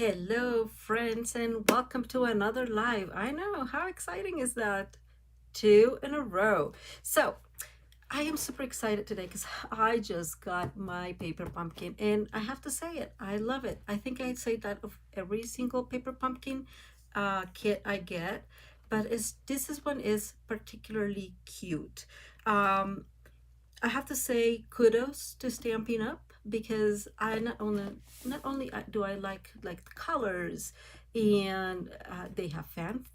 Hello, friends, and welcome to another live. I know, how exciting is that? Two in a row. So, I am super excited today because I just got my paper pumpkin, and I have to say it, I love it. I think I'd say that of every single paper pumpkin kit I get, but this one is particularly cute. Um, I have to say kudos to Stamping Up because I not only do I like the colors and they have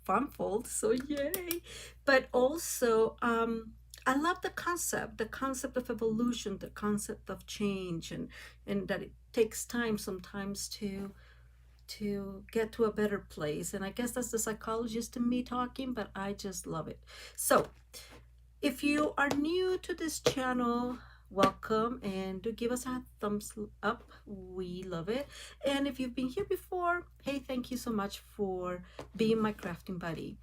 fun folds, so yay, but also I love the concept of evolution, the concept of change, and that it takes time sometimes to get to a better place. And I guess that's the psychologist in me talking, but I just love it. So if you are new to this channel, welcome, and do give us a thumbs up. We love it. And if you've been here before, hey, thank you so much for being my crafting buddy.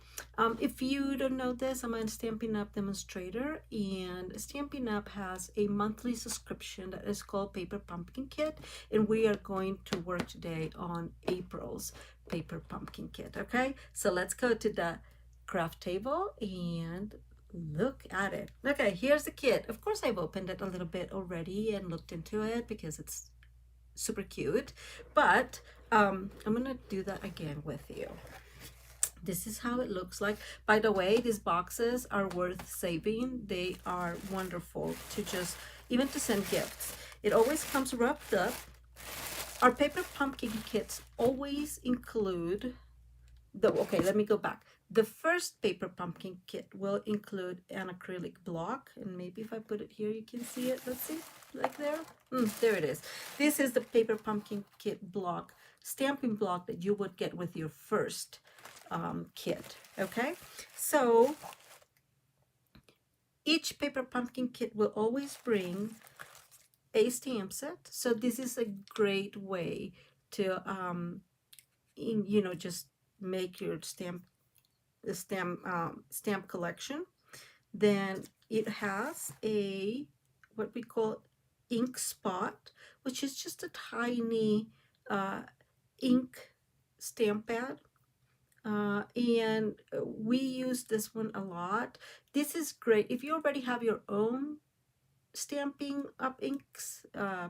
If you don't know this, I'm a Stampin' Up demonstrator, and Stampin' Up has a monthly subscription that is called Paper Pumpkin Kit, and we are going to work today on April's Paper Pumpkin Kit. Okay, so let's go to the craft table and look at it. Okay, here's the kit. Of course, I've opened it a little bit already and looked into it because it's super cute. But I'm gonna do that again with you. This is how it looks like. By the way, these boxes are worth saving. They are wonderful to just, even to send gifts. It always comes wrapped up. Our paper pumpkin kits always include okay, let me go back. The first paper pumpkin kit will include an acrylic block, and maybe if I put it here, you can see it. Let's see, like there. There it is. This is the paper pumpkin kit block, stamping block that you would get with your first kit. Okay, so each paper pumpkin kit will always bring a stamp set. So this is a great way to, just make your stamp collection. Then it has a what we call ink spot, which is just a tiny ink stamp pad. And we use this one a lot. This is great if you already have your own Stamping Up inks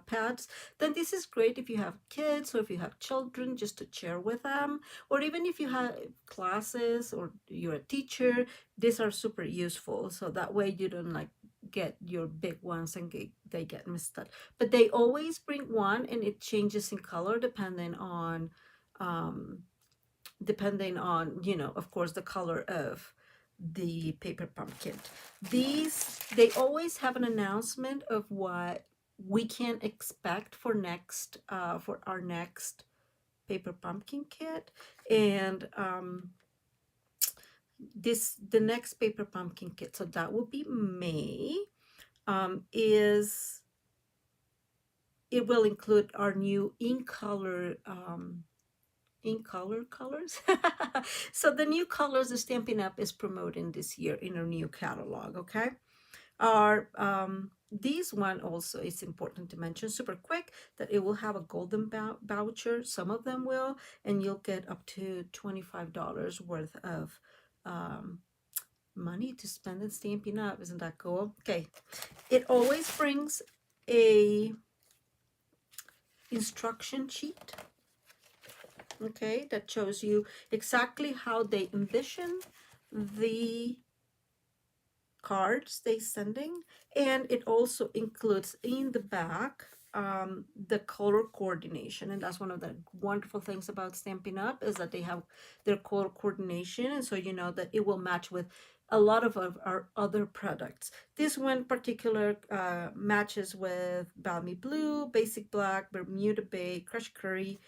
pads. Then this is great if you have kids or if you have children, just to share with them, or even if you have classes or you're a teacher. These are super useful, so that way you don't like get your big ones and they get messed up. But they always bring one, and it changes in color um, depending on, of course, the color of the paper pumpkin. They always have an announcement of what we can expect for our next paper pumpkin kit. And the next paper pumpkin kit, so that will be May, is it will include our new in colors. So the new colors the Stampin' Up is promoting this year in our new catalog. Okay, our these one also is important to mention super quick that it will have a golden voucher. Some of them will, and you'll get up to $25 worth of money to spend in Stampin' Up. Isn't that cool? Okay, it always brings a instruction sheet, okay, that shows you exactly how they envision the cards they sending. And it also includes in the back the color coordination, and that's one of the wonderful things about Stampin' Up is that they have their color coordination, and so you know that it will match with a lot of our other products. This one particular matches with balmy blue, basic black, Bermuda bay, crushed curry,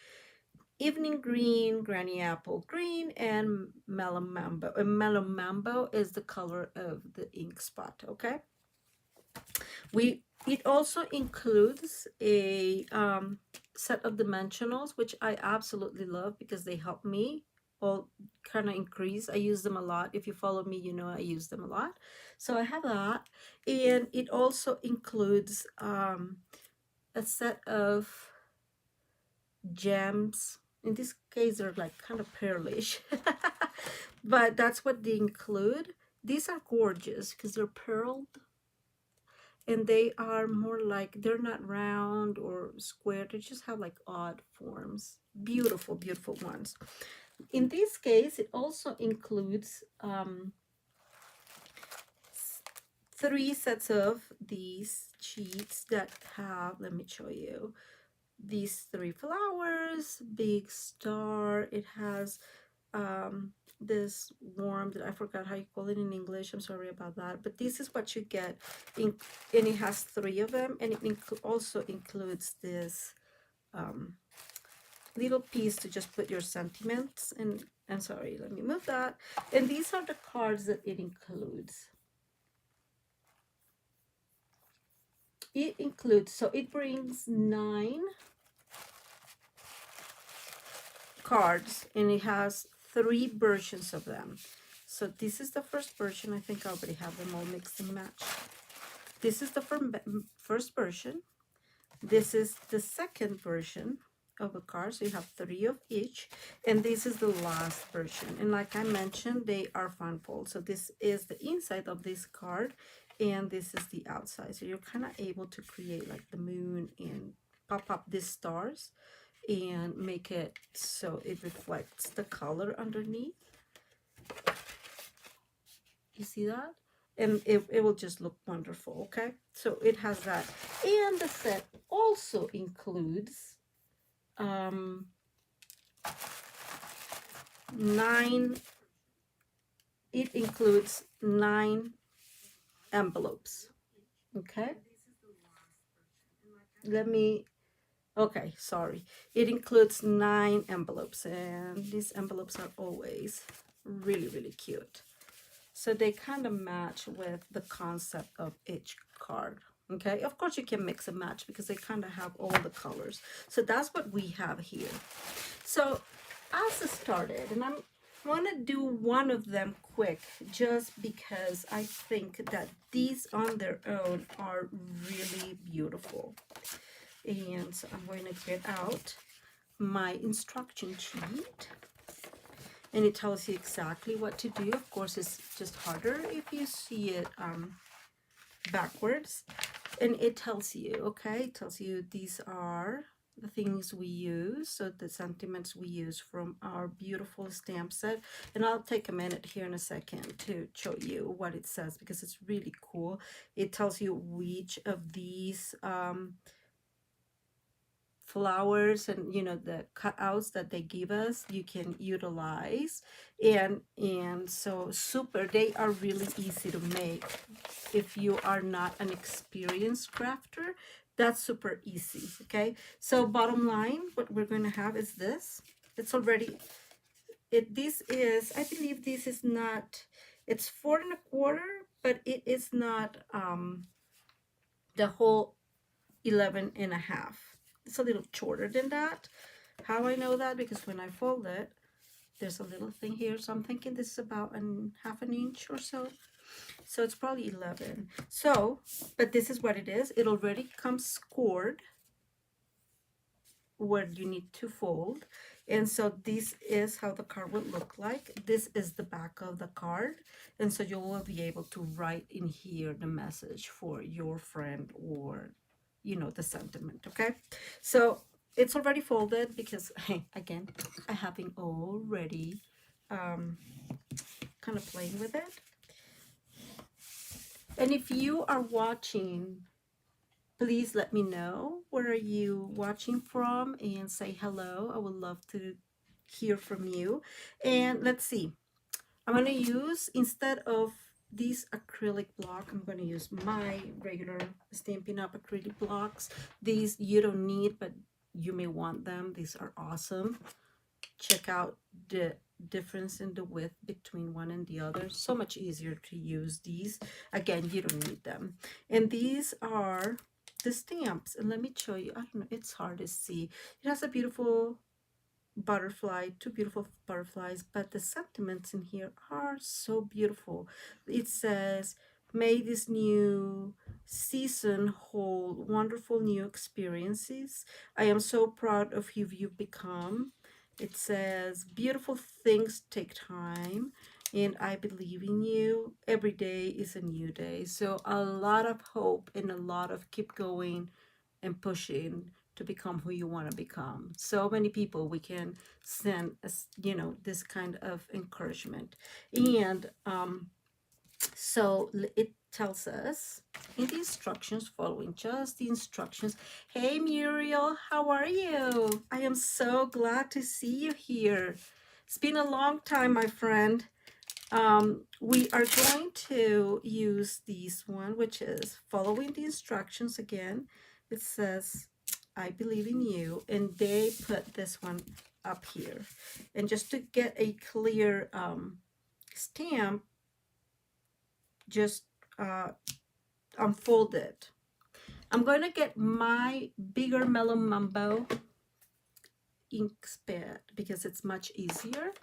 evening green, granny apple green, and mellow mambo. And mellow mambo is the color of the ink spot. Okay, it also includes a set of dimensionals, which I absolutely love because they help me all kind of increase. I use them a lot. If you follow me, you know I use them a lot. So I have that, and it also includes a set of gems In this case, they're like kind of pearlish, but that's what they include. These are gorgeous because they're pearled, and they are more like, they're not round or square. They just have like odd forms. Beautiful, beautiful ones. In this case, it also includes 3 sets of these sheets that have, let me show you, these 3 flowers, big star. It has this worm that I forgot how you call it in English. I'm sorry about that. But this is what you get. And it has 3 of them. And it also includes this little piece to just put your sentiments. And I'm sorry, let me move that. And these are the cards that it includes. It includes, so it brings 9 cards, and it has 3 versions of them. So this is the first version. I think I already have them all mixed and matched. This is the first version. This is the second version of a card. So you have 3 of each. And this is the last version. And like I mentioned, they are fan fold. So this is the inside of this card, and this is the outside. So you're kind of able to create like the moon and pop up these stars and make it so it reflects the color underneath. You see that? And it will just look wonderful. Okay, so it has that. And the set also includes 9, it includes 9 envelopes. Okay, let me, okay, sorry, it includes 9 envelopes, and these envelopes are always really, really cute. So they kind of match with the concept of each card. Okay, of course you can mix and match because they kind of have all the colors. So that's what we have here. So as I started, and I'm want to do one of them quick just because I think that these on their own are really beautiful. And so I'm going to get out my instruction sheet, and it tells you exactly what to do. Of course, it's just harder if you see it backwards. And it tells you, okay, it tells you these are the things we use, so the sentiments we use from our beautiful stamp set. And I'll take a minute here in a second to show you what it says because it's really cool. It tells you which of these flowers and the cutouts that they give us you can utilize, and so super, they are really easy to make. If you are not an experienced crafter, that's super easy. Okay, so bottom line, what we're going to have is this. It's already, this is, I believe this is not, it's 4 1/4, but it is not the whole 11 1/2. It's a little shorter than that. How I know that? Because when I fold it, there's a little thing here. So I'm thinking this is about half an inch or so. So it's probably 11. So, but this is what it is. It already comes scored where you need to fold. And so this is how the card would look like. This is the back of the card. And so you will be able to write in here the message for your friend or the sentiment. Okay, so it's already folded because, hey, again, I have been already kind of playing with it. And if you are watching, please let me know where are you watching from and say hello. I would love to hear from you. And let's see, I'm going to use, instead of this acrylic block, I'm going to use my regular Stampin' Up! Acrylic blocks. These you don't need, but you may want them. These are awesome. Check out the difference in the width between one and the other. So much easier to use these. Again, you don't need them. And these are the stamps. And let me show you. I don't know, it's hard to see. It has a beautiful butterfly, 2 beautiful butterflies, but the sentiments in here are so beautiful. It says, may this new season hold wonderful new experiences. I am so proud of who you've become. It says, beautiful things take time, and I believe in you. Every day is a new day. So a lot of hope and a lot of keep going and pushing to become who you want to become. So many people we can send us, you know, this kind of encouragement. And so it tells us in the instructions, following just the instructions. Hey Muriel, how are you? I am so glad to see you here. It's been a long time, my friend. We are going to use this one, which is following the instructions again. It says, I believe in you, and they put this one up here. And just to get a clear stamp, just unfold it. I'm going to get my bigger Mellow Mambo ink pad because it's much easier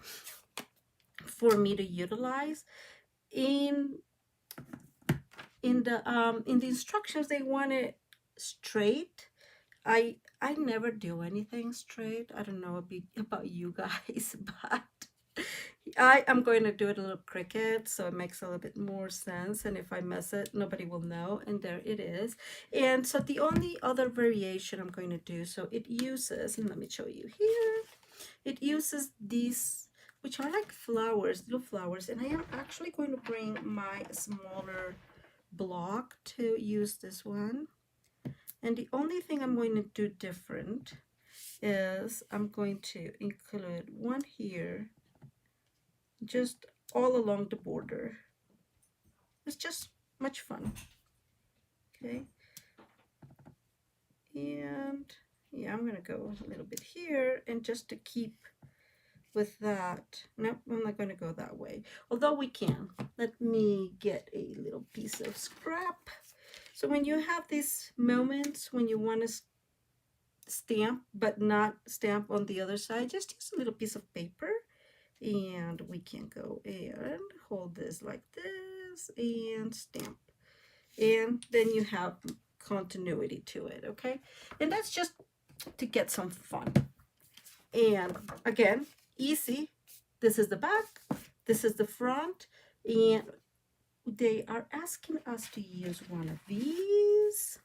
for me to utilize. In the instructions, they want it straight. I never do anything straight. I don't know about you guys, but I am going to do it a little cricket so it makes a little bit more sense, and if I mess it, nobody will know, and there it is. And so the only other variation I'm going to do, so it uses, and let me show you here, it uses these, which are like flowers, little flowers, and I am actually going to bring my smaller block to use this one. And the only thing I'm going to do different is I'm going to include one here just all along the border. It's just much fun. Okay, and yeah, I'm gonna go a little bit here, and just to keep with that, nope, I'm not gonna go that way, although we can. Let me get a little piece of scrap. So when you have these moments when you want to stamp but not stamp on the other side, just use a little piece of paper, and we can go and hold this like this and stamp, and then you have continuity to it. Okay, and that's just to get some fun. And again, easy. This is the back, this is the front, and they are asking us to use one of these.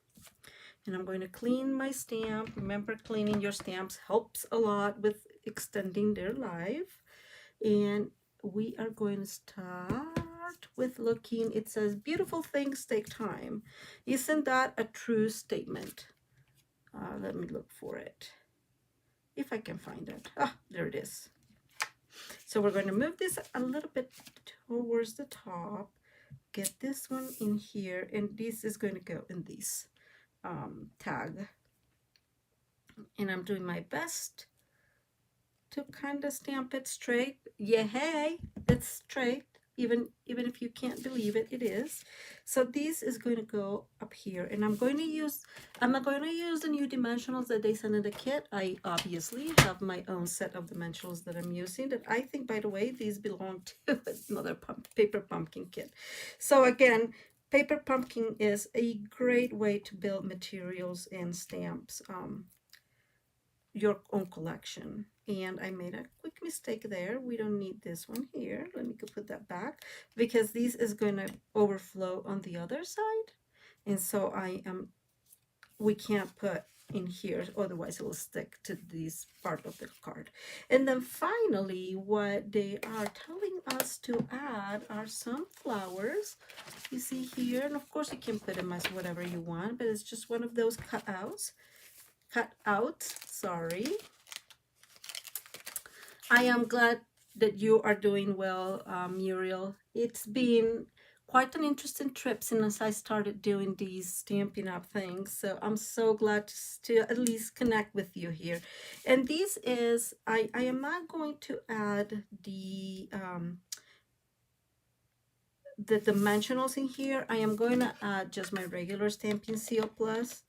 And I'm going to clean my stamp. Remember, cleaning your stamps helps a lot with extending their life. And we are going to start with looking. It says, beautiful things take time. Isn't that a true statement? Let me look for it, if I can find it. Ah, there it is. So we're going to move this a little bit towards the top, get this one in here, and this is going to go in this tag. And I'm doing my best to kind of stamp it straight. Yeah, hey, it's straight. Even if you can't believe it, it is. So this is going to go up here, and I'm not going to use the new dimensionals that they send in the kit. I obviously have my own set of dimensionals that I'm using, that I think, by the way, these belong to another paper pumpkin kit. So again, paper pumpkin is a great way to build materials and stamps, your own collection. And I made a quick mistake there. We don't need this one here. Let me go put that back, because this is going to overflow on the other side, and so we can't put in here, otherwise it will stick to this part of the card. And then finally, what they are telling us to add are some flowers. You see here, and of course you can put them as whatever you want, but it's just one of those cutouts, sorry. I am glad that you are doing well, Muriel. It's been quite an interesting trip since I started doing these Stampin' Up things. So I'm so glad to at least connect with you here. And this is, I am not going to add the dimensionals in here. I am going to add just my regular Stampin' Seal Plus,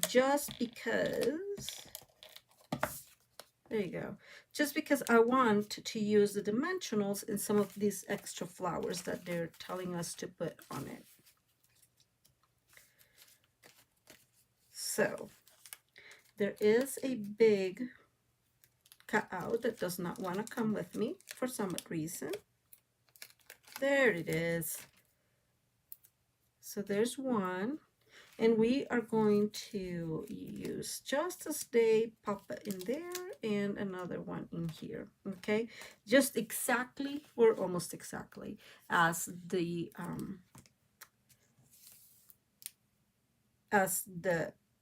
just because, there you go. Just because I want to use the dimensionals in some of these extra flowers that they're telling us to put on it. So there is a big cut out that does not want to come with me for some reason. There it is. So there's one. And we are going to use just a stay puppet in there and another one in here, okay? Just exactly, or almost exactly, as the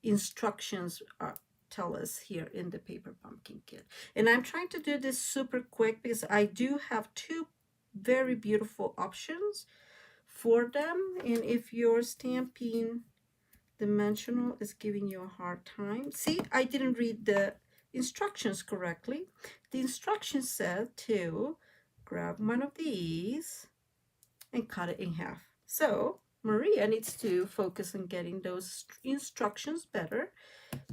instructions tell us here in the paper pumpkin kit. And I'm trying to do this super quick because I do have two very beautiful options for them. And if you're Stampin' Dimensional is giving you a hard time. See, I didn't read the instructions correctly. The instructions said to grab one of these and cut it in half. So Maria needs to focus on getting those instructions better.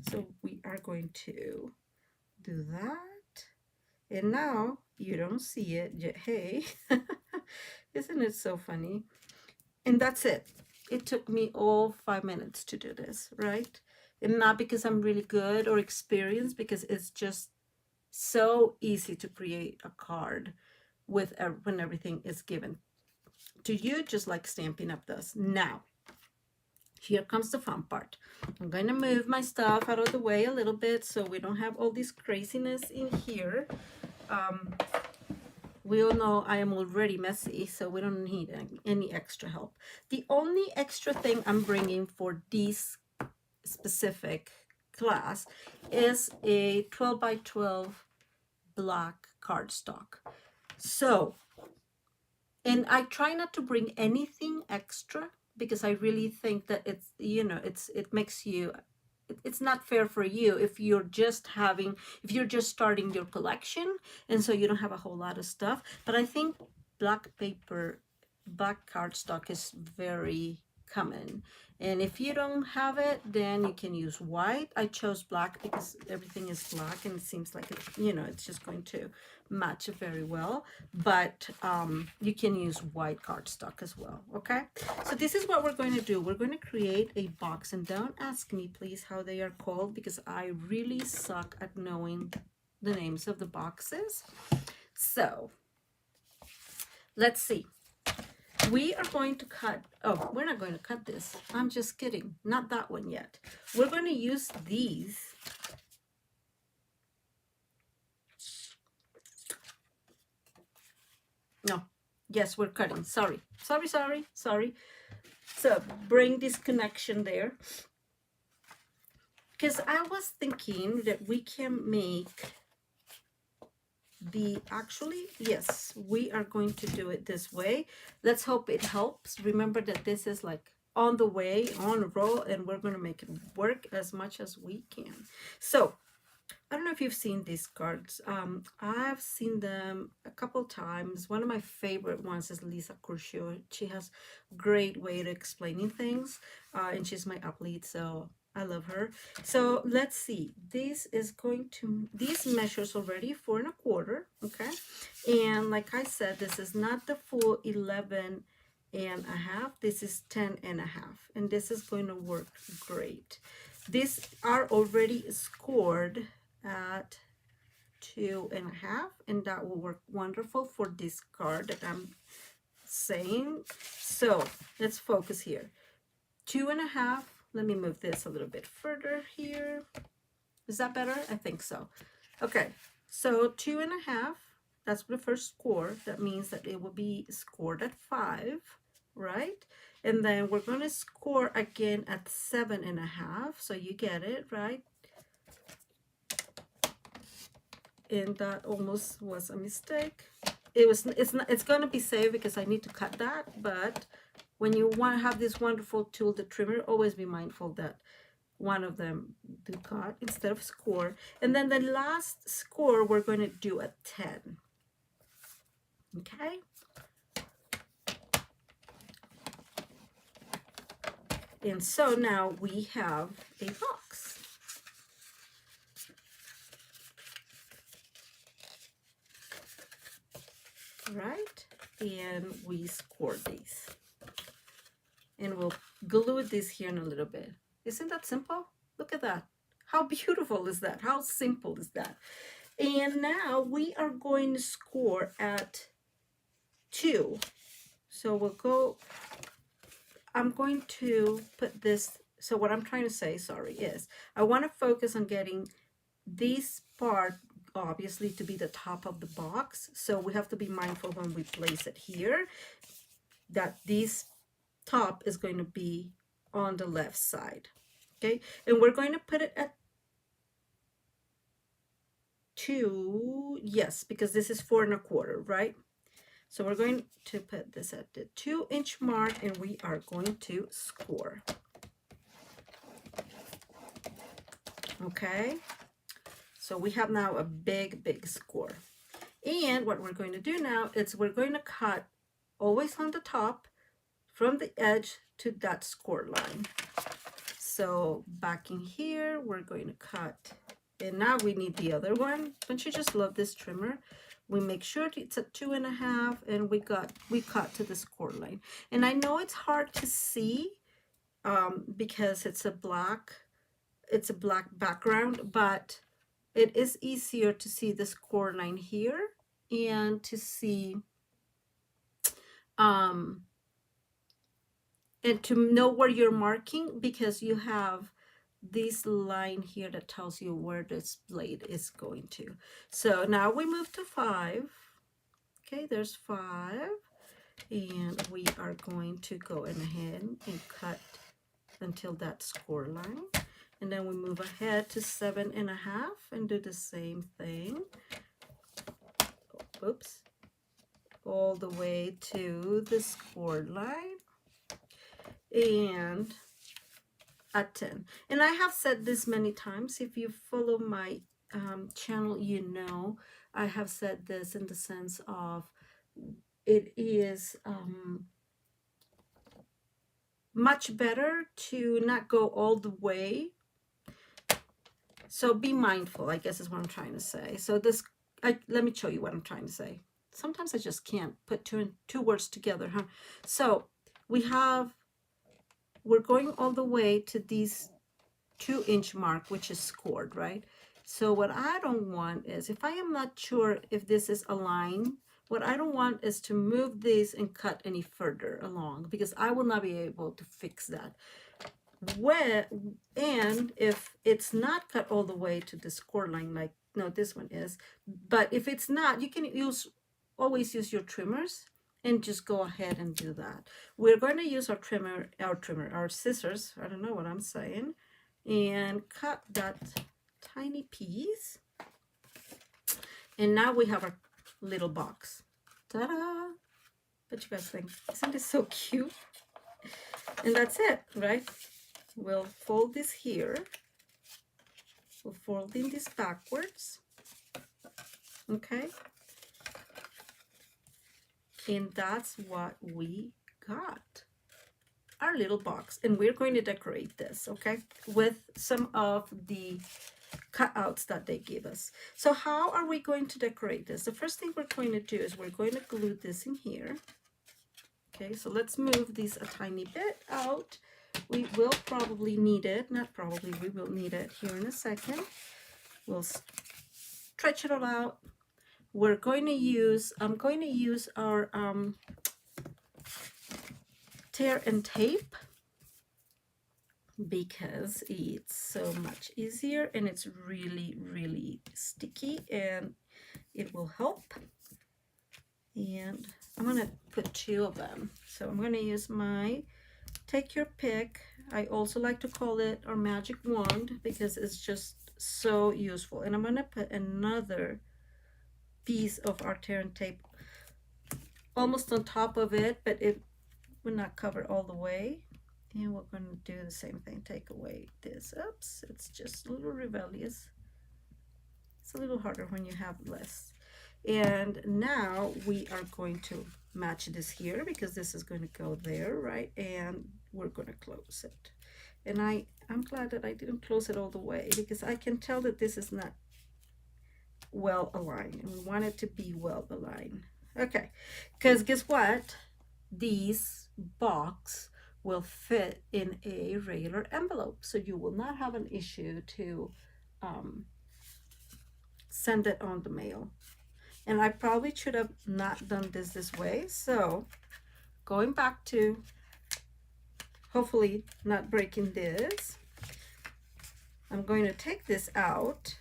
So we are going to do that. And now you don't see it yet. Hey, isn't it so funny? And that's it. It took me all 5 minutes to do this, right? And not because I'm really good or experienced, because it's just so easy to create a card with when everything is given to you, just like Stampin' Up does. Now, here comes the fun part. I'm going to move my stuff out of the way a little bit so we don't have all this craziness in here. We all know I am already messy, so we don't need any extra help. The only extra thing I'm bringing for this specific class is a 12 by 12 black cardstock. So, and I try not to bring anything extra because I really think that it's, you know, it makes you, it's not fair for you if you're just starting your collection and so you don't have a whole lot of stuff. But I think black cardstock is very common, and if you don't have it, then you can use white. I chose black because everything is black and it seems like it, you know, it's just going to match very well. But you can use white cardstock as well. Okay, so this is what we're going to do. We're going to create a box, and don't ask me please how they are called because I really suck at knowing the names of the boxes. So let's see. We are going to cut, oh, we're not going to cut this. I'm just kidding. Not that one yet. We're going to use these. No, yes, we're cutting. Sorry. So bring this connection there. Because I was thinking that we can make yes, we are going to do it this way. Let's hope it helps. Remember that this is like on the way, on a roll, and we're going to make it work as much as we can. So I don't know if you've seen these cards. I've seen them a couple times. One of my favorite ones is Lisa Curcio. She has great way to explaining things, and she's my athlete, so I love her. So let's see. This measures already 4 1/4, okay? And like I said, this is not the full 11 1/2. This is 10 1/2, and this is going to work great. These are already scored at 2 1/2, and that will work wonderful for this card that I'm saying. So let's focus here. 2 1/2. Let me move this a little bit further here. Is that better? I think so. Okay, so 2 1/2, that's the first score. That means that it will be scored at 5, right? And then we're going to score again at 7 1/2. So you get it, right? And that almost was a mistake. It's going to be safe because I need to cut that, but when you want to have this wonderful tool, the trimmer, always be mindful that one of them do cut instead of score. And then the last score we're going to do at 10. Okay? And so now we have a box. Right? And we score these. And we'll glue this here in a little bit. Isn't that simple? Look at that. How beautiful is that? How simple is that? And now we are going to score at 2. So we'll go, I'm going to put this, so what I'm trying to say, sorry, is I want to focus on getting this part obviously to be the top of the box. So we have to be mindful when we place it here that this top is going to be on the left side. Okay, and we're going to put it at 2, yes, because this is 4 1/4, right? So we're going to put this at the 2-inch mark and we are going to score. Okay, so we have now a big score. And what we're going to do now is we're going to cut always on the top from the edge to that score line. So back in here, we're going to cut. And now we need the other one. Don't you just love this trimmer? We make sure it's at 2.5 and we cut to the score line. And I know it's hard to see because it's a black background, but it is easier to see the score line here and to see and to know where you're marking, because you have this line here that tells you where this blade is going to. So now we move to 5. Okay, there's 5, and we are going to go ahead and cut until that score line, and then we move ahead to 7.5 and do the same thing. Oops, all the way to the score line and at 10. And I have said this many times. If you follow my channel, you know I have said this in the sense of it is much better to not go all the way. So be mindful, I guess is what I'm trying to say. So this, let me show you what I'm trying to say. Sometimes I just can't put two words together, huh? So we're going all the way to these 2-inch mark, which is scored, right? So what I don't want is, if I am not sure if this is aligned, what I don't want is to move this and cut any further along, because I will not be able to fix that. And if it's not cut all the way to the score line, like, no, this one is, but if it's not, you can always use your trimmers and just go ahead and do that. We're going to use our scissors, I don't know what I'm saying, and cut that tiny piece. And now we have our little box. Ta-da! What you guys think? Isn't this so cute? And that's it, right? We'll fold this here. We'll fold in this backwards. Okay? And that's what we got. Our little box. And we're going to decorate this, okay? With some of the cutouts that they give us. So how are we going to decorate this? The first thing we're going to do is we're going to glue this in here. Okay, so let's move these a tiny bit out. We will probably need it, not probably, we will need it here in a second. We'll stretch it all out. We're going to use, I'm going to use our tear and tape, because it's so much easier and it's really sticky and it will help. And I'm going to put 2 of them. So I'm going to use my Take Your Pick. I also like to call it our magic wand because it's just so useful. And I'm going to put another piece of our tear and tape almost on top of it, but it will not cover all the way. And we're going to do the same thing. Take away this. Oops, it's just a little rebellious. It's a little harder when you have less. And now we are going to match this here because this is going to go there, right? And we're going to close it. And I'm glad that I didn't close it all the way, because I can tell that this is not well aligned, and we want it to be well aligned. Okay, because guess what? These box will fit in a regular envelope, so you will not have an issue to send it on the mail. And I probably should have not done this way. So going back to hopefully not breaking this, I'm going to take this out.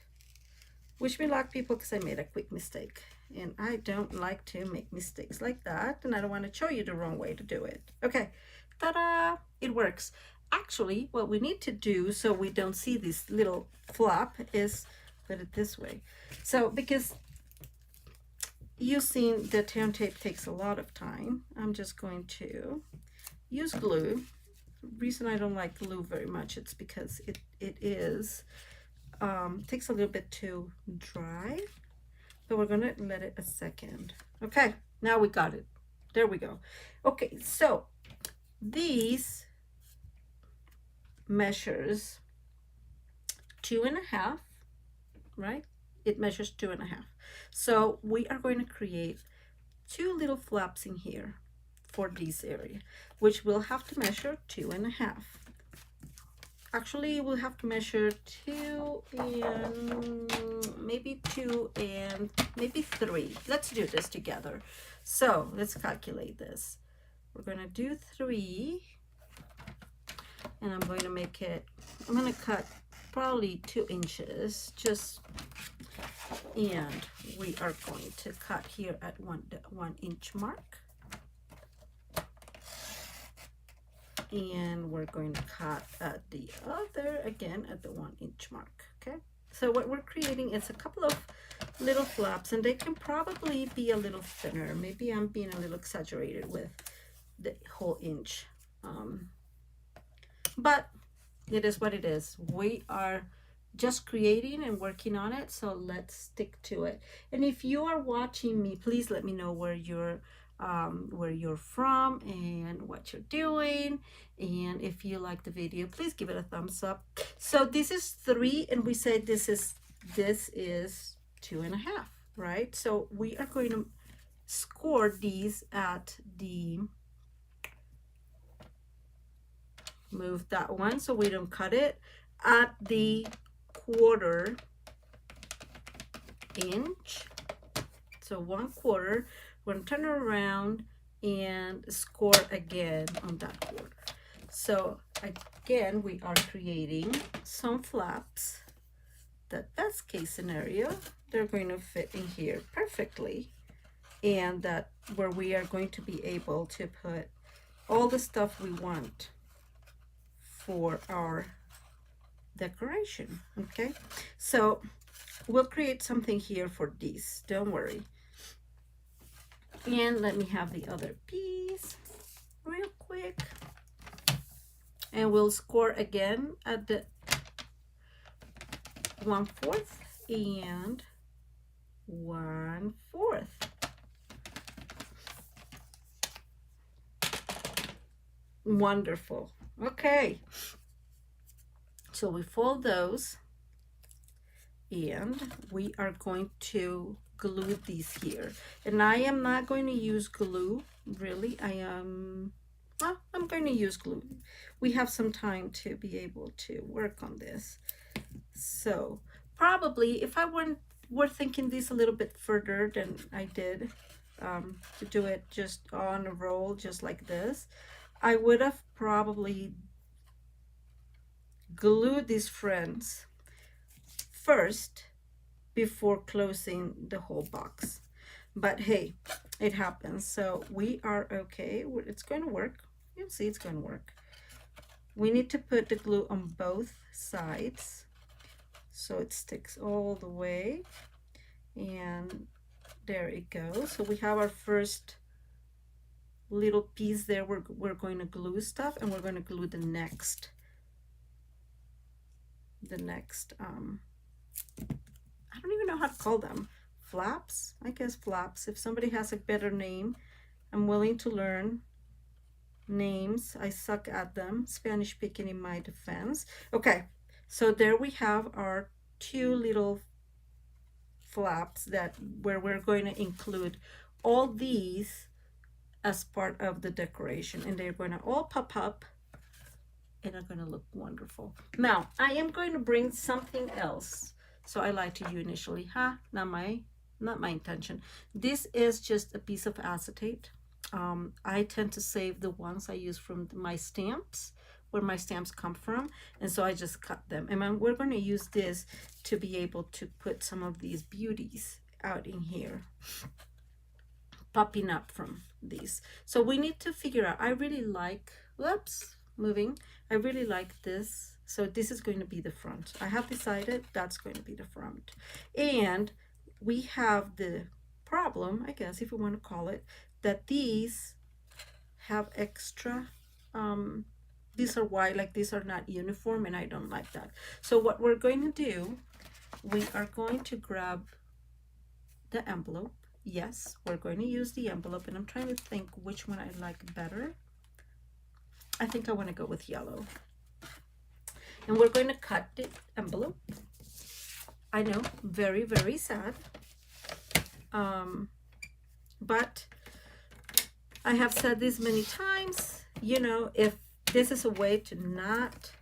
Wish me luck, people, because I made a quick mistake. And I don't like to make mistakes like that. And I don't want to show you the wrong way to do it. Okay, ta-da! It works. Actually, what we need to do so we don't see this little flap is put it this way. So, because using the turn tape takes a lot of time, I'm just going to use glue. The reason I don't like glue very much, it's because it takes a little bit too dry. So we're gonna let it a second. Okay, now we got it. There we go. Okay, so these measures 2.5, right? It measures 2.5. So we are going to create 2 little flaps in here for this area, which we'll have to measure 2.5. Actually, we'll have to measure 2 and maybe 2 and maybe 3. Let's do this together. So let's calculate this. We're going to do 3, and I'm going to make it, I'm going to cut probably 2 inches, just, and we are going to cut here at 1 inch mark. And we're going to cut at the other, again, at the 1 inch mark. Okay, so what we're creating is a couple of little flaps, and they can probably be a little thinner. Maybe I'm being a little exaggerated with the whole inch, but it is what it is. We are just creating and working on it, so let's stick to it. And if you are watching me, please let me know where you're from and what you're doing, and if you like the video, please give it a thumbs up. So this is 3, and we said this is 2.5, right? So we are going to score these at the, move that one so we don't cut it, at the 1/4 inch. So 1/4. We're going to turn it around and score again on that 1/4. So again, we are creating some flaps. The best case scenario, they're going to fit in here perfectly, and that where we are going to be able to put all the stuff we want for our decoration. Okay, so we'll create something here for these, don't worry. And let me have the other piece real quick, and we'll score again at the 1/4 and 1/4. Wonderful. Okay, so we fold those, and we are going to glue these here. And I am not going to use glue, really. I'm going to use glue. We have some time to be able to work on this. So probably if I were thinking this a little bit further than I did, to do it just on a roll just like this, I would have probably glued these friends first before closing the whole box. But hey, it happens, so we are okay. It's going to work. You'll see it's going to work. We need to put the glue on both sides so it sticks all the way, and there it goes. So we have our first little piece there. We're going to glue stuff, and we're going to glue the next I don't even know how to call them, flaps, I guess flaps. If somebody has a better name, I'm willing to learn names. I suck at them, Spanish speaking in my defense. Okay, so there we have our 2 little flaps where we're going to include all these as part of the decoration, and they're going to all pop up and are going to look wonderful. Now I am going to bring something else So I lied to you initially, huh? Not my intention. This is just a piece of acetate. I tend to save the ones I use from my stamps, where my stamps come from, and so I just cut them. And we're going to use this to be able to put some of these beauties out in here, popping up from these. So we need to figure out, I really like, whoops, moving. I really like this. So this is going to be the front. I have decided that's going to be the front. And we have the problem, I guess, if we want to call it, that these have extra, these are white, like these are not uniform, and I don't like that. So what we're going to do, we are going to grab the envelope. Yes, we're going to use the envelope, and I'm trying to think which one I like better. I think I want to go with yellow. And we're going to cut the envelope. I know, very, very sad. But I have said this many times, you know, if this is a way to not,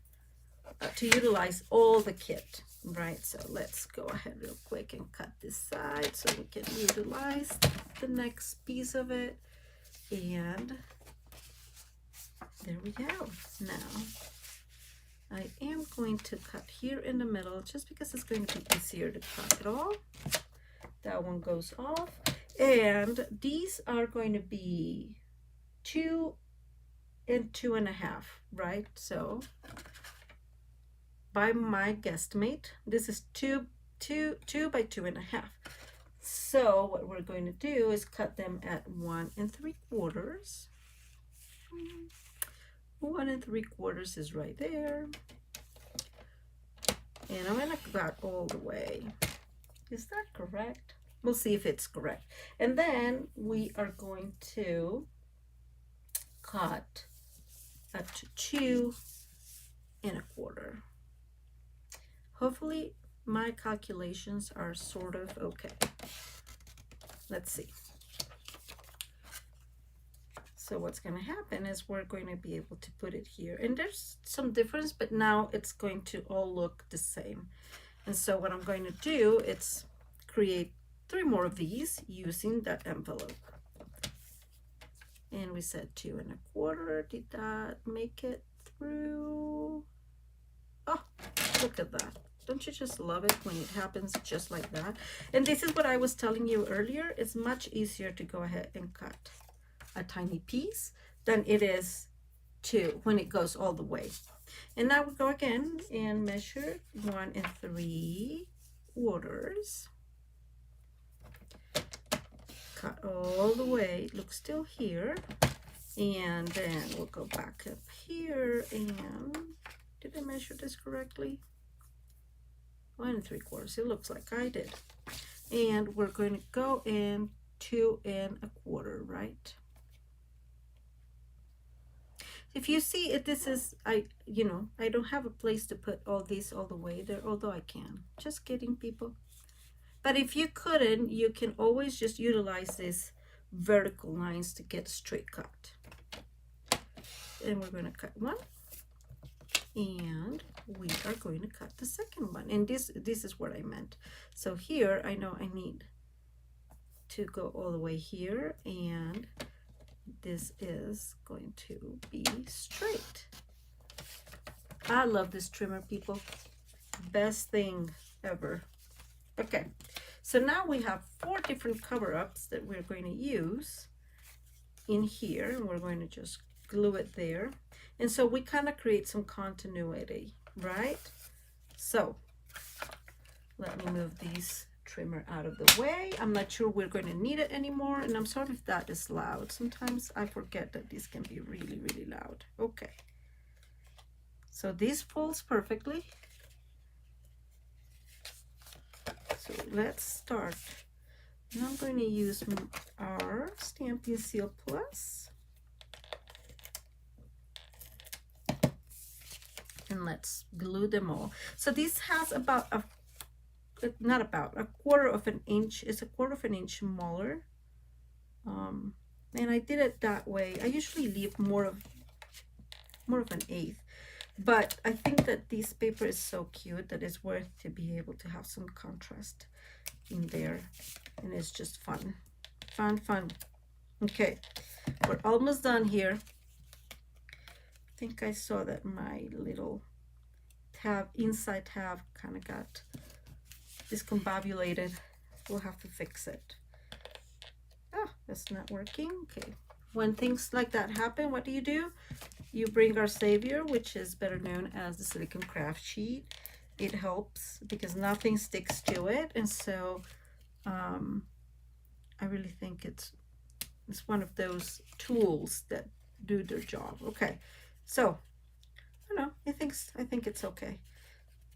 to utilize all the kit, right? So let's go ahead real quick and cut this side so we can utilize the next piece of it. And there we go. Now I am going to cut here in the middle just because it's going to be easier to cut it all. That one goes off. And these are going to be 2 and 2.5, right? So by my guesstimate, this is 2 by 2.5. So what we're going to do is cut them at 1 3/4. 1 3/4 is right there. And I'm going to cut all the way. Is that correct? We'll see if it's correct. And then we are going to cut up to 2 1/4. Hopefully my calculations are sort of okay. Let's see. So what's going to happen is we're going to be able to put it here. And there's some difference, but now it's going to all look the same. And so what I'm going to do is create 3 more of these using that envelope. And we said 2 1/4. Did that make it through? Oh, look at that. Don't you just love it when it happens just like that? And this is what I was telling you earlier. It's much easier to go ahead and cut a tiny piece than it is to when it goes all the way. And now we go again and measure 1 3/4. Cut all the way. Look, still here. And then we'll go back up here. And did I measure this correctly? 1 3/4. It looks like I did. And we're going to go in 2 1/4, right? If you see it, this is, I don't have a place to put all these all the way there, although I can. Just kidding, people. But if you couldn't, you can always just utilize these vertical lines to get a straight cut. And we're going to cut one. And we are going to cut the second one. And this is what I meant. So here, I know I need to go all the way here. And this is going to be straight. I love this trimmer, people. Best thing ever. Okay, so now we have 4 different cover-ups that we're going to use in here, and we're going to just glue it there. And so we kind of create some continuity, right? So let me move these trimmer out of the way. I'm not sure we're going to need it anymore, and I'm sorry if that is loud. Sometimes I forget that this can be really, really loud. Okay, so this folds perfectly. So let's start. And I'm going to use our Stampin' Seal Plus. And let's glue them all. So this has about a 1/4 of an inch. It's a 1/4 of an inch smaller. And I did it that way. I usually leave more of an 1/8. But I think that this paper is so cute that it's worth to be able to have some contrast in there, and it's just fun, fun. Okay, we're almost done here. I think I saw that my little tab, inside tab, kind of got discombobulated. We'll have to fix it. Oh, that's not working. Okay, when things like that happen, what do? You bring our savior, which is better known as the silicone craft sheet. It helps because nothing sticks to it, and so I really think it's one of those tools that do their job. Okay, so I don't know. I think it's okay.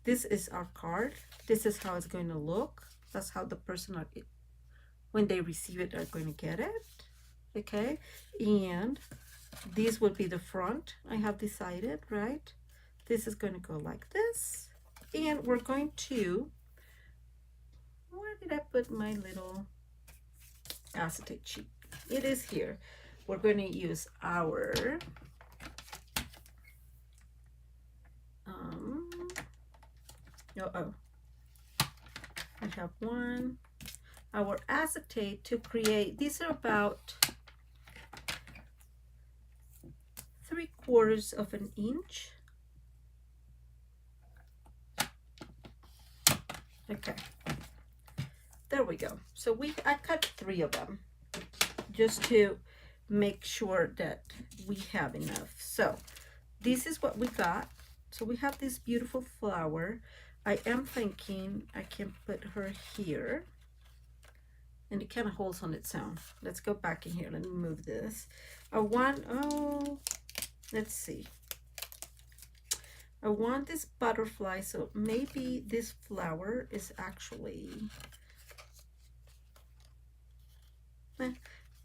This is our card. This is how it's going to look. That's how the person are, when they receive it, are going to get it. Okay, and this will be the front. I have decided, right? This is going to go like this, and we're going to, where did I put my little acetate sheet? It is here. We're going to use our I have one, our acetate to create. These are about 3/4 of an inch. Okay, there we go. So I cut 3 of them just to make sure that we have enough. So this is what we got. So we have this beautiful flower. I am thinking I can put her here, and it kind of holds on its own. Let's go back in here. Let me move this. Let's see. I want this butterfly, so maybe this flower is actually,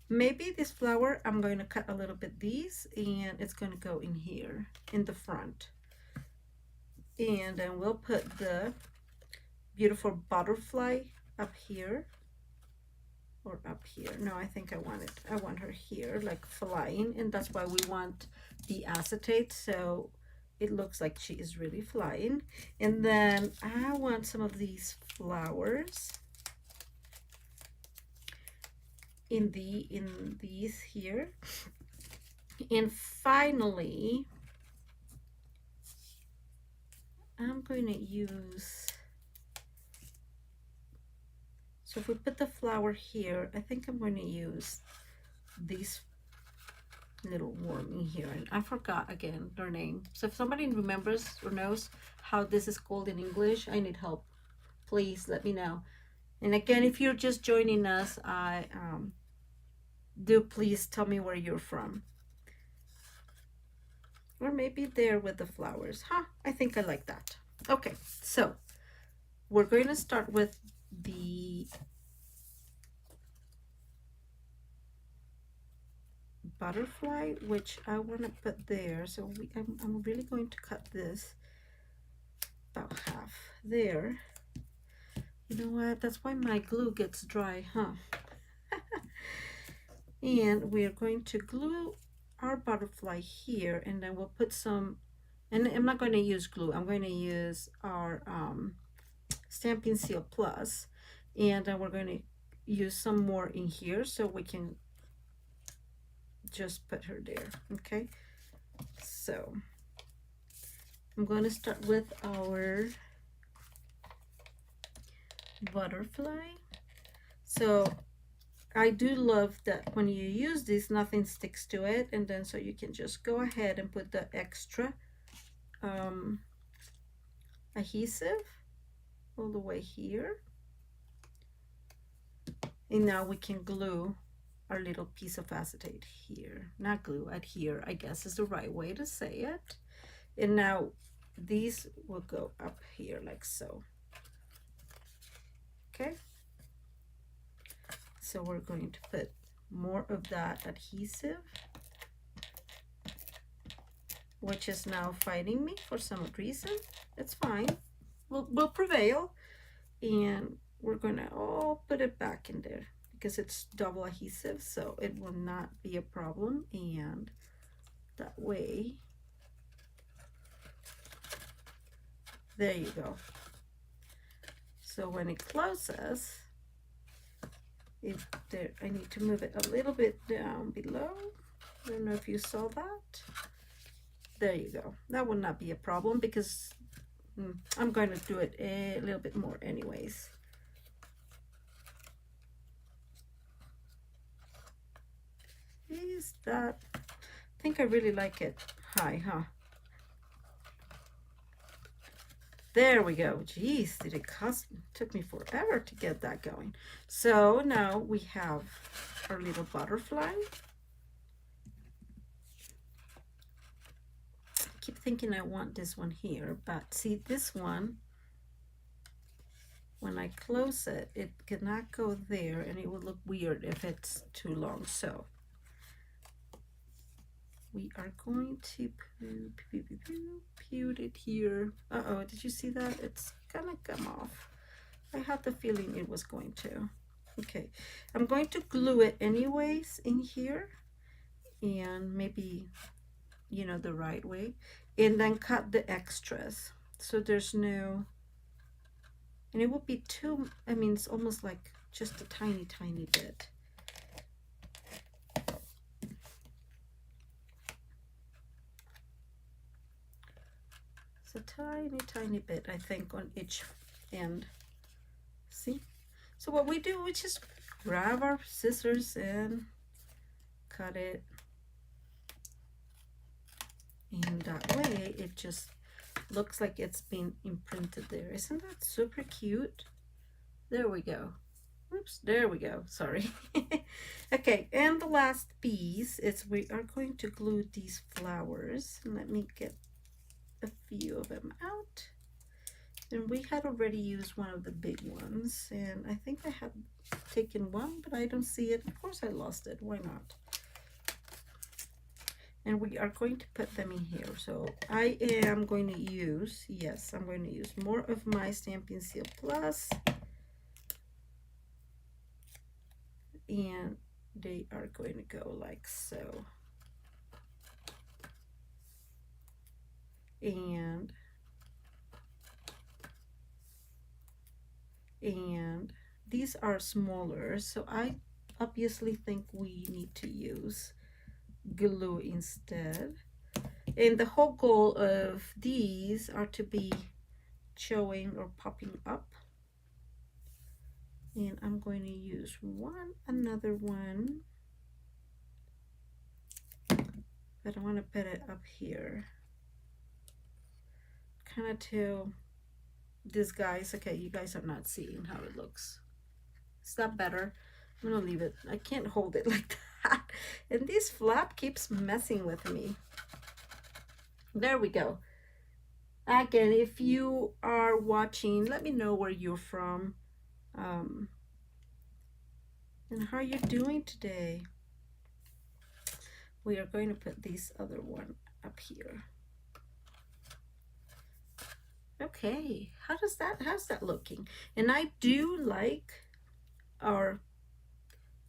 maybe this flower, I'm going to cut a little bit these, and it's going to go in here in the front. And then we'll put the beautiful butterfly up here, or up here. No, I think I want her here, like flying, and that's why we want the acetate, so it looks like she is really flying. And then I want some of these flowers in these here. And finally, I'm going to use, so if we put the flower here, I think I'm going to use this little worm in here, and I forgot again their name. So if somebody remembers or knows how this is called in English, I need help. Please let me know. And again, if you're just joining us, do please tell me where you're from. Or maybe there with the flowers. I think I like that. Okay, so we're going to start with the butterfly, which I want to put there. So I'm really going to cut this about half there. You know what? That's why my glue gets dry, huh? And we're going to glue our butterfly here, and then we'll put some, and I'm not going to use glue. I'm going to use our Stampin' Seal Plus, and then we're going to use some more in here so we can just put her there. Okay, so I'm going to start with our butterfly. So I do love that when you use this, nothing sticks to it, and then so you can just go ahead and put the extra adhesive all the way here, and now we can glue our little piece of acetate here. Not glue, adhere, I guess is the right way to say it. And now these will go up here like so. Okay, so we're going to put more of that adhesive, which is now fighting me for some reason. It's fine, we'll prevail. And we're gonna all put it back in there because it's double adhesive, so it will not be a problem. And that way There you go. So when it closes, I need to move it a little bit down below. I don't know if you saw that. There you go. That would not be a problem because I'm going to do it a little bit more anyways. Is that, I think I really like it high, huh? There we go. Jeez, did it took me forever to get that going. So now we have our little butterfly. I keep thinking I want this one here, but see this one, when I close it, it cannot go there and it would look weird if it's too long. So we are going to put it here. Uh-oh, did you see that? It's gonna come off. I had the feeling it was going to. Okay, I'm going to glue it anyways in here, and maybe, you know, the right way, and then cut the extras so there's no, and it will be too, I mean, it's almost like just a tiny bit. It's a tiny bit, I think, on each end. See? So what we do, we just grab our scissors and cut it, and that way it just looks like it's been imprinted there. Isn't that super cute? There we go. Oops, there we go. Sorry. Okay, and the last piece is we are going to glue these flowers. Let me get a few of them out. And we had already used one of the big ones, and I think I had taken one, but I don't see it. Of course I lost it. Why not? And we are going to put them in here. So I am going to use, yes, I'm going to use more of my Stampin' Seal Plus. And they are going to go like so. And these are smaller, so I obviously think we need to use glue instead. And the whole goal of these are to be showing or popping up. And I'm going to use another one, but I want to put it up here, kind of to this guys. Okay, you guys are not seeing how it looks. Is that better? I'm gonna leave it. I can't hold it like that, and this flap keeps messing with me. There we go. Again, if you are watching, let me know where you're from, and how you're doing today. We are going to put this other one up here. Okay, how's that looking? And I do like our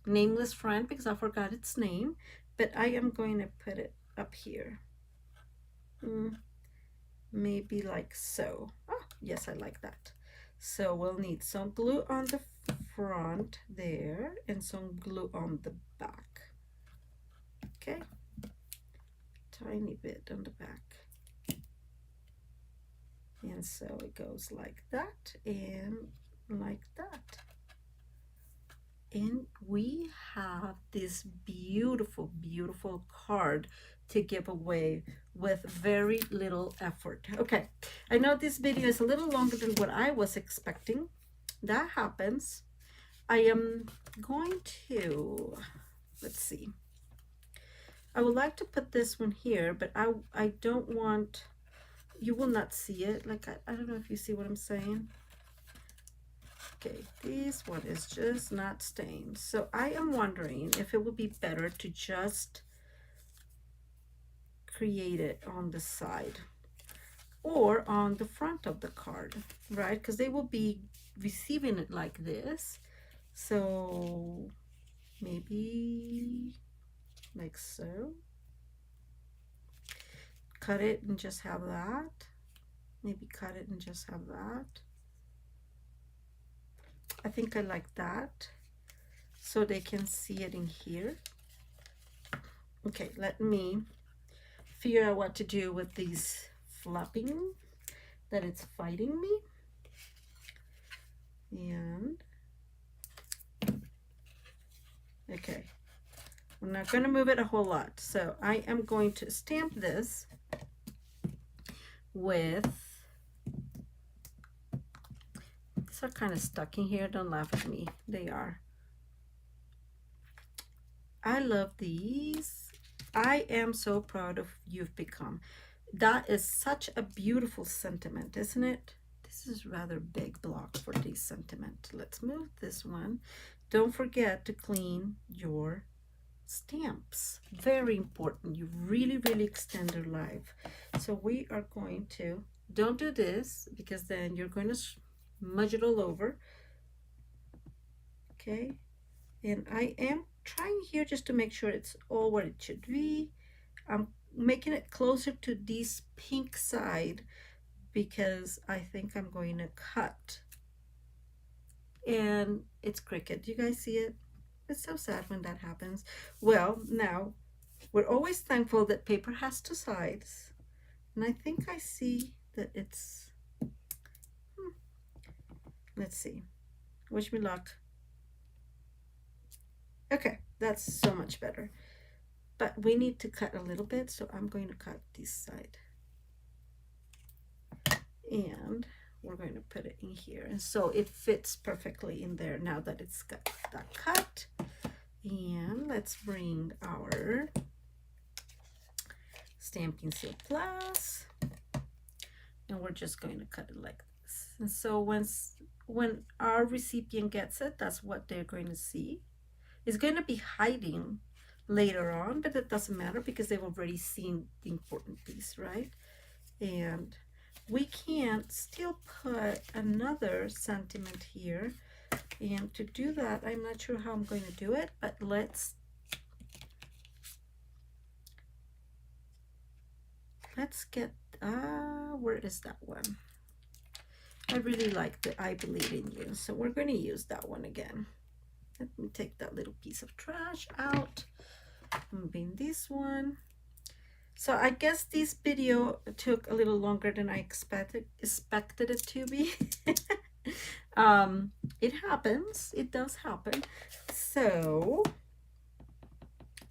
nameless friend because I forgot its name, but I am going to put it up here. Maybe like so. Oh, yes, I like that. So we'll need some glue on the front there and some glue on the back. Okay, tiny bit on the back. And so it goes like that and like that. And we have this beautiful, beautiful card to give away with very little effort. Okay, I know this video is a little longer than what I was expecting. That happens. I am going to, let's see. I would like to put this one here, but I don't want, you will not see it. Like, I don't know if you see what I'm saying. Okay, this one is just not stained. So I am wondering if it would be better to just create it on the side or on the front of the card, right? Because they will be receiving it like this. So maybe like so. Cut it and just have that. Maybe cut it and just have that. I think I like that, so they can see it in here. Okay, let me figure out what to do with these flapping, that it's fighting me. And okay, I'm not going to move it a whole lot, so I am going to stamp this with, these are kind of stuck in here, don't laugh at me, they are. I love these. I am so proud of you've become. That is such a beautiful sentiment, isn't it? This is rather big block for this sentiment. Let's move this one. Don't forget to clean your stamps. Very important. You really, really extend their life. So we are going to, don't do this because then you're going to smudge it all over. Okay. And I am trying here just to make sure it's all where it should be. I'm making it closer to this pink side because I think I'm going to cut. And it's cricket. Do you guys see it? It's so sad when that happens. Well, now we're always thankful that paper has two sides. And I think I see that it's, let's see. Wish me luck. Okay, that's so much better. But we need to cut a little bit, so I'm going to cut this side. And we're going to put it in here. And so it fits perfectly in there now that it's got that cut. And let's bring our Stampin' Seal Plus. And we're just going to cut it like this. And so when our recipient gets it, that's what they're going to see. It's going to be hiding later on, but it doesn't matter because they've already seen the important piece, right? And we can still put another sentiment here. And to do that, I'm not sure how I'm going to do it, but let's get, where is that one? I really like the I Believe in You. So we're going to use that one again. Let me take that little piece of trash out. Moving this one. So I guess this video took a little longer than I expected it to be. It happens. It does happen. So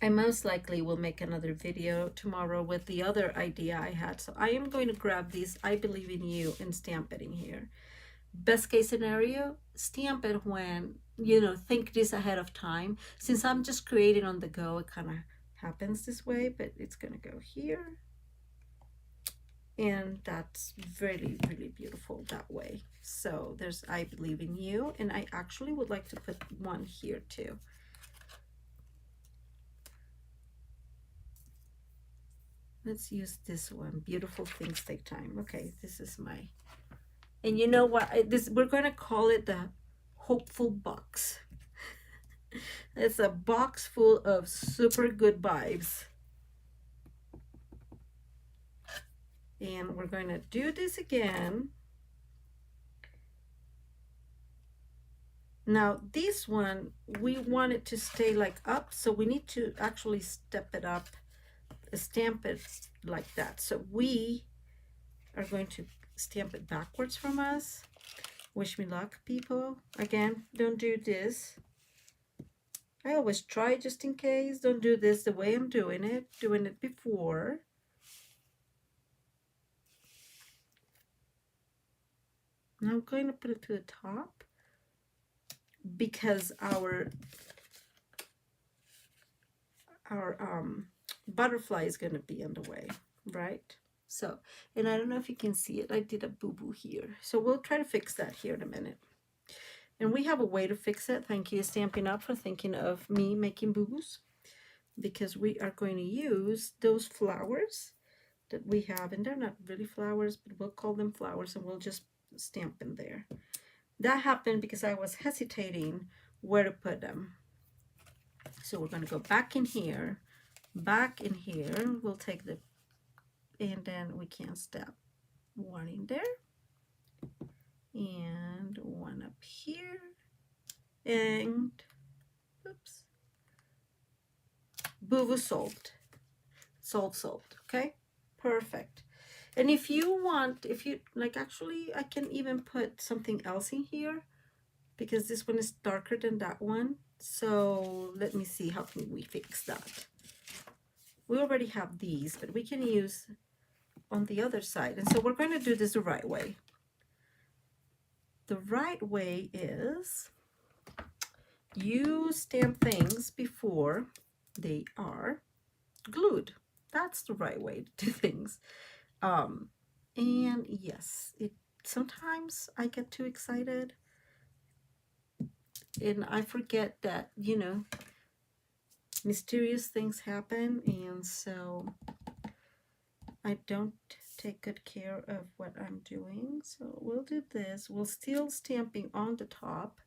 I most likely will make another video tomorrow with the other idea I had. So I am going to grab these I Believe in You and stamp it in here. Best case scenario, stamp it when, you know, think this ahead of time. Since I'm just creating on the go, it kind of happens this way, but it's going to go here. And that's really, really beautiful that way. So there's I Believe in You. And I actually would like to put one here too. Let's use this one. Beautiful things take time. Okay, this is my, and you know what? We're going to call it the hopeful box. It's a box full of super good vibes. And we're going to do this again. Now this one, we want it to stay like up, so we need to actually step it up, stamp it like that. So we are going to stamp it backwards from us. Wish me luck, people. Again, don't do this. I always try just in case. Don't do this the way I'm doing it before. Now I'm going to put it to the top because our butterfly is going to be in the way, right? So, and I don't know if you can see it. I did a boo-boo here. So we'll try to fix that here in a minute. And we have a way to fix it. Thank you, Stampin' Up, for thinking of me making boo-boos. Because we are going to use those flowers that we have. And they're not really flowers, but we'll call them flowers. And we'll just stamp in there. That happened because I was hesitating where to put them. So we're going to go back in here. Back in here. We'll take the, and then we can step one in there and one up here, and oops, boo-boo solved. Solved. Okay, perfect. And if you want, if you like, actually I can even put something else in here because this one is darker than that one. So let me see, how can we fix that? We already have these, but we can use on the other side. And so we're going to do this the right way. The right way is you stamp things before they are glued. That's the right way to do things. And yes, sometimes I get too excited and I forget that, you know, mysterious things happen, and so I don't take good care of what I'm doing. So we'll do this. We'll still stamping on the top,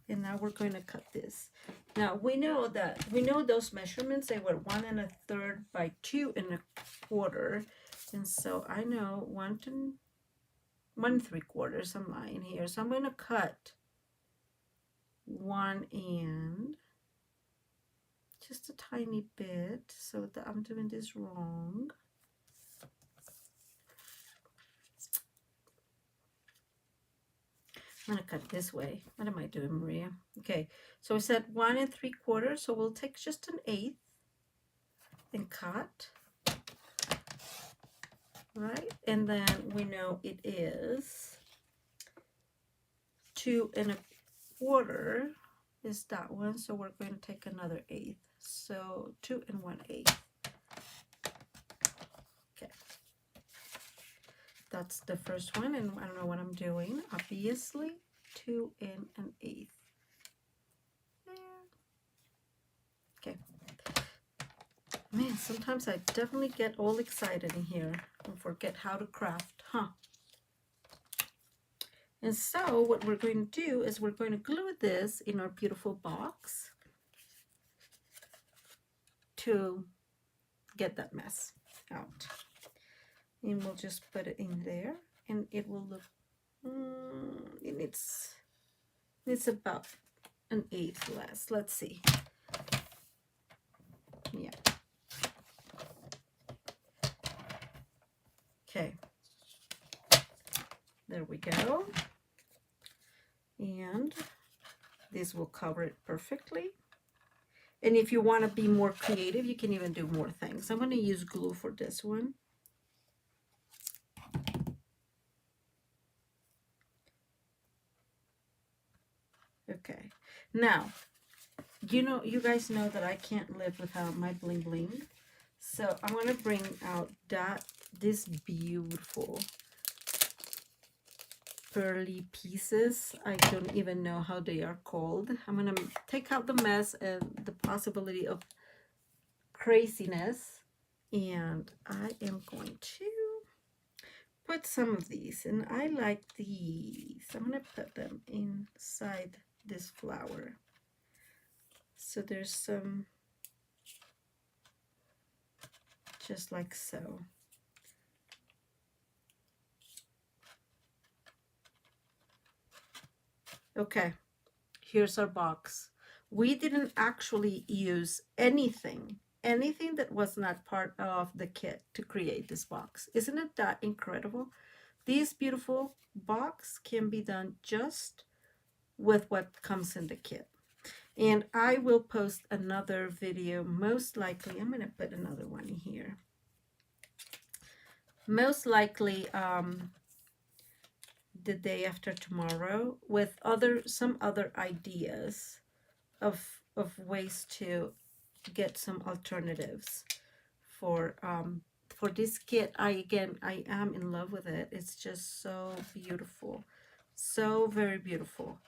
and now we're going to cut this. Now we know those measurements, they were 1 1/3 by 2 1/4, and so I know 1 3/4. I'm lying here, so I'm going to cut 1 and just a tiny bit so that I'm doing this wrong. I'm gonna cut this way. What am I doing, Maria? Okay, so we said 1 3/4, so we'll take just 1/8 and cut, right? And then we know it is 2 1/4 is that one, so we're going to take another 1/8. So 2 1/8. Okay, that's the first one, and I don't know what I'm doing. Obviously, 2 1/8. Okay. Man, sometimes I definitely get all excited in here and forget how to craft, huh? And so what we're going to do is we're going to glue this in our beautiful box to get that mess out. And we'll just put it in there, and it will look, and it's about 1/8 less. Let's see. Yeah. Okay. There we go. And this will cover it perfectly. And if you want to be more creative, you can even do more things. I'm going to use glue for this one. Okay. Now, you guys know that I can't live without my bling bling. So I'm going to bring out this beautiful pearly pieces. I don't even know how they are called. I'm going to take out the mess and the possibility of craziness, and I am going to put some of these, and I like these. I'm going to put them inside this flower. So there's some, just like so. Okay, here's our box. We didn't actually use anything that was not part of the kit to create this box. Isn't it that incredible? This beautiful box can be done just with what comes in the kit. And I will post another video, most likely. I'm going to put another one in here. Most likely the day after tomorrow, with some other ideas of ways to get some alternatives for this kit. I am in love with it. It's just so beautiful, so very beautiful.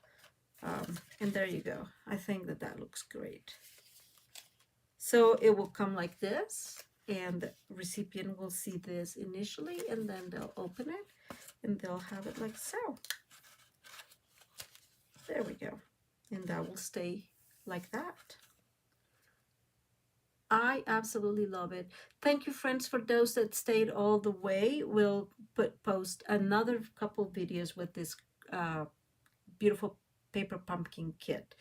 And there you go. I think that looks great. So it will come like this, and the recipient will see this initially, and then they'll open it and they'll have it like so. There we go. And that will stay like that. I absolutely love it. Thank you, friends, for those that stayed all the way. We'll post another couple videos with this uh, beautiful paper pumpkin kit.